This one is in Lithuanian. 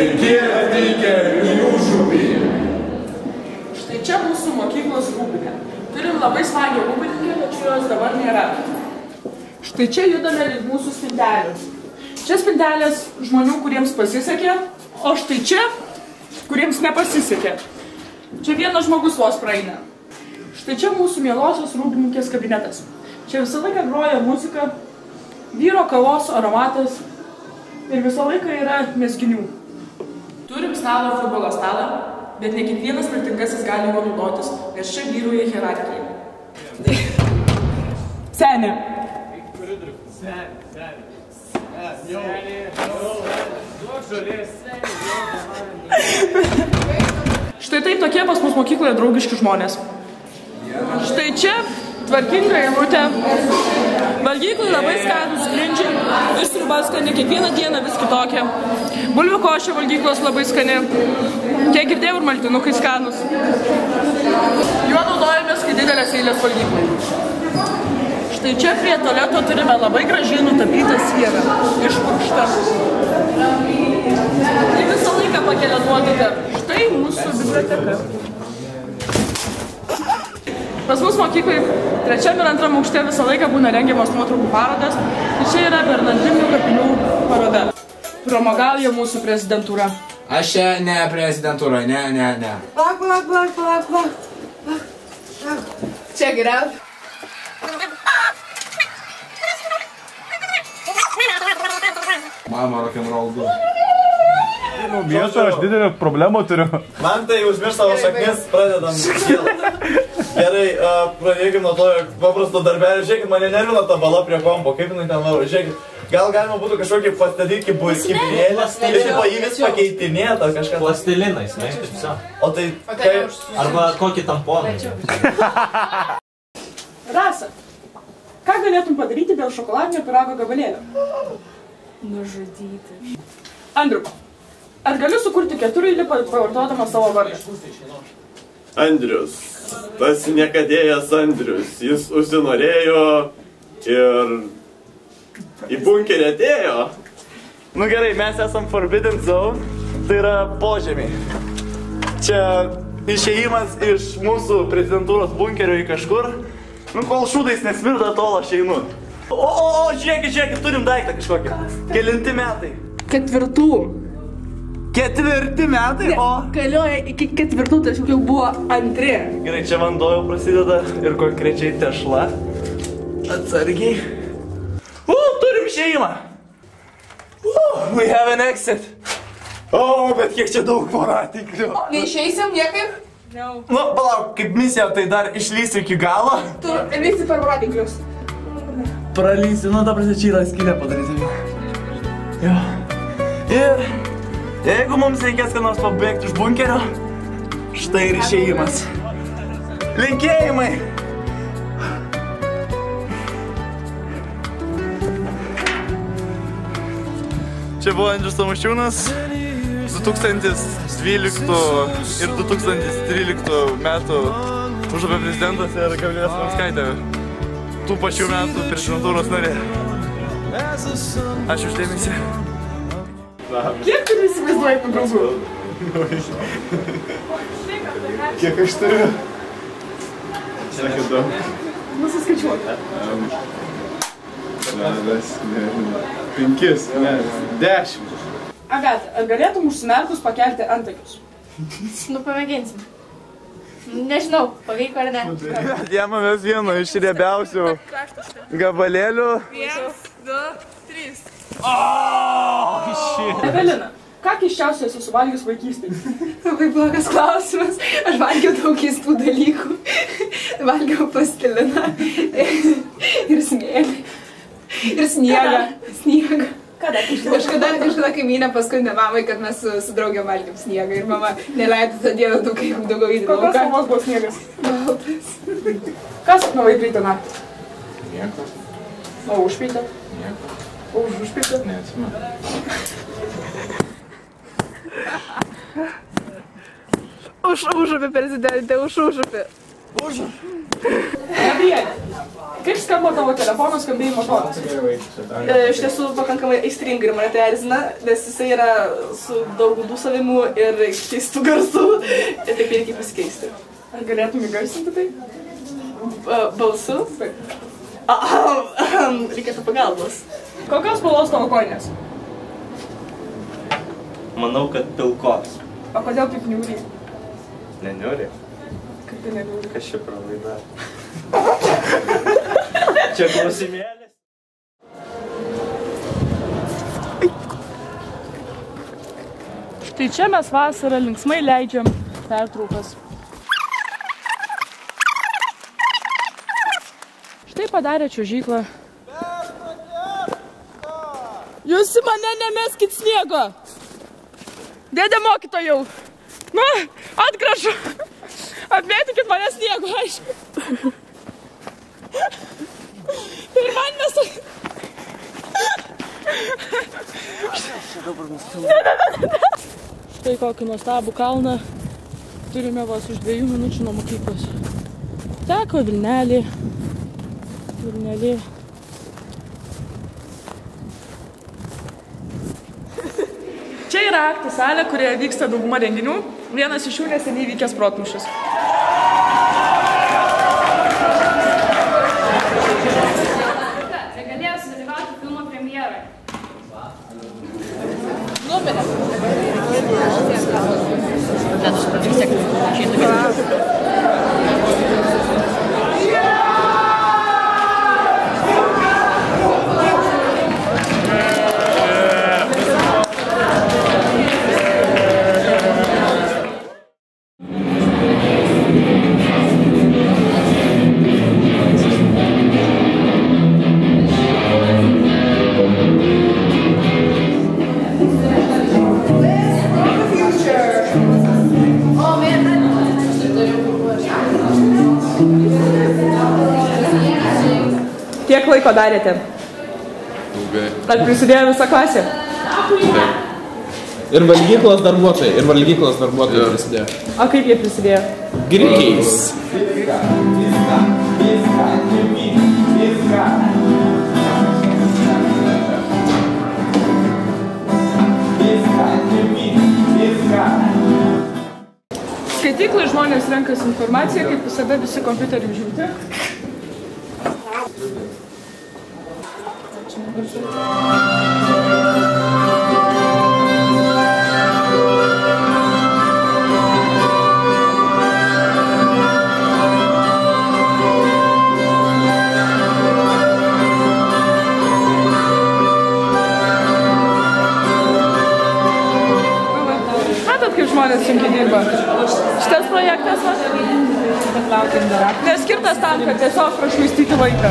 Sveiki atvykę į Užupį. Štai čia mūsų mokyklos rūbinė. Turim labai smagią rūbininkę, tačiau jos dabar nėra. Štai čia judame link mūsų spintelių. Čia spintelės žmonių, kuriems pasisekė, o štai čia, kuriems nepasisekė. Čia vienas žmogus vos praeina. Štai čia mūsų mielosios rūbininkės kabinetas. Čia visą laiką groja muzika, vyro kavos aromatas ir visą laiką yra mezginių. Turim stalą futbolo stalą, bet ne kiekvienas mirtingasis gali juo naudotis, nes čia vyrauja hierarchija. Senė. Štai taip tokie pas mus mokykloje draugiški žmonės. Štai čia tvarkinga eilutė. Valgyklai labai skanūs sklindžiai ir sriuba skani, kiekvieną dieną vis kitokia. Bulvių košė valgyklos labai skani. Kiek girdėjau, ir maltinukai skanūs. Juo naudojamės, kai didelės eilės valgyklai. Štai čia prie tualeto turime labai gražiai nutapytą sieną, išpurkštą. Tai visą laiką pakelia nuotaiką. Štai mūsų biblioteka. Pas mus mokyklai 3. ir 2. aukšte visą laiką būna rengiamos nuotraukų parodas. Tai čia yra Bernardinių kapinių paroda. Promogalija mūsų prezidentūra. Aš čia ne prezidentūra, ne. Palauk. Čia geriau. Mama rock'n'roll 2. Vietą, aš didelę problemą turiu. Man tai užmirš savo šaknis, pradedam gėlą. Gerai, pradėkim nuo to paprasto darbelio. Žiūrėkit, mane nervina ta bala prie kompo. Kaip jinai ten laura? Žiūrėkit, gal galima būtų kažkokį pastatyti kibirėlę ir jį vis pakeitinėtą kažką. Plastilinais, ne? O tai... Arba kokį tamponą. Rasa, ką galėtum padaryti dėl šokoladinio pyrago gabalėlio? Nužudyti. Andriu, ar gali sukurti 4 pavartodama savo vardą? Andrius. Tas niekadėjas Andrius. Jis užsinorėjo ir į bunkerį atėjo. Nu gerai, mes esam Forbidden Zone. Tai yra požemiai. Čia išėjimas iš mūsų prezidentūros bunkerio į kažkur. Nu kol šūdais nesmirda, tol aš einu. O, žiūrėkit, turim daiktą kažkokį. Kelinti metai? 4. 4 metai, o... Galioja iki 4, tačiau jau buvo 2. Gerai, čia vanduo jau prasideda ir konkrečiai tešla. Atsargiai. Turim išėjimą. We have an exit. Bet kiek čia daug voratiklių. Neišeisim niekaip? No. Nu, palauk, kaip misija, tai dar išlysiu iki galo. Tu vyksi per voratiklius. Pralysiu, nu dabar čia yra skylė padaryti. Jo. Ir jeigu mums reikės ką nors pabėgti iš bunkerio, štai ir išėjimas. Linkėjimai! Čia buvo Andrius Tamošiūnas 2012 ir 2013 metų Užupio prezidentas ir Gabrielė Skamskaitė. Tų pačių metų prezidentūros narė. Ačiū už dėmesį. Kiek turi įsivaizduoji tų draugų? Kiek aš turiu? Sakė daug. Nusiskaičiuok. 5, ne, 10. Agata, ar galėtum užsimerkus pakelti antakius? Nu, pamėginsim. Nežinau, pavyko ar ne. Dėmamės vieno iš riebiausių gabalėlių. 1, 2, 3. Evelina, ką keisčiausiai esi suvalgius vaikystėje? Labai blogas klausimas. Aš valgiau daug keistų dalykų. Valgiau plastiliną ir smėlį. Ir sniegą. Kada? Kažkada kaimynė paskundė mamai, kad mes su draugėm valgėm sniegą ir mama neleido tą dieną daugiau įdėti lauką. Kokios mamos buvo sniegas? Baltas. Ką sapnavai praeitą naktį? Nieko. O užpeitą? Nieko. O užpeitą? Neatsimenu. Užupį prezidentė, užupį. Gabrielė, Kaip skamba tavo telefono skambėjimo tonas? Iš tiesų pakankamai aistringai ir mane tai erzina, nes jisai yra su daug dūsavimų ir keistų garsų ir taip reikia pasikeisti. Ar galėtum įgarsinti tai? Balsu? Reikėtų pagalbos. Kokios spalvos tavo kojinės? Manau, kad pilkos. O kodėl taip niūri? Neniuri? Kaip tai neniūri? Kas čia pralaida? Čia klausimėlis. Štai čia mes vasarą linksmai leidžiam pertraukas. Štai padarė čiuožyklą. Jūs į mane nemeskit sniego! Dėdė mokytojau! Na, atgražu! Apmėtikit mane sniegu, aišku! Ir man mes... Štai kokį nuostabų kalną turime vos už 2 minučių nuo mokyklos. Teko Vilnelė. Čia yra aktų salė, kurioje vyksta dauguma renginių. Vienas iš jų neseniai vykęs protmūšis. Negalėjau sudalyvauti filmo premjeroje. Numerė. Kiek laiko darėte? Ilgai. Ar prisidėjo visą klasę? Ir valgyklos darbuotojai prisidėjo. O kaip jie prisidėjo? Grikiais. Skaityklai žmonės renkasi informaciją, kaip visada visi kompiuteriai žiūrėti. Matot, kaip žmonės sunkiai dirba. Šitas projektas neskirtas tam, kad tiesiog prašvaistyti laiką.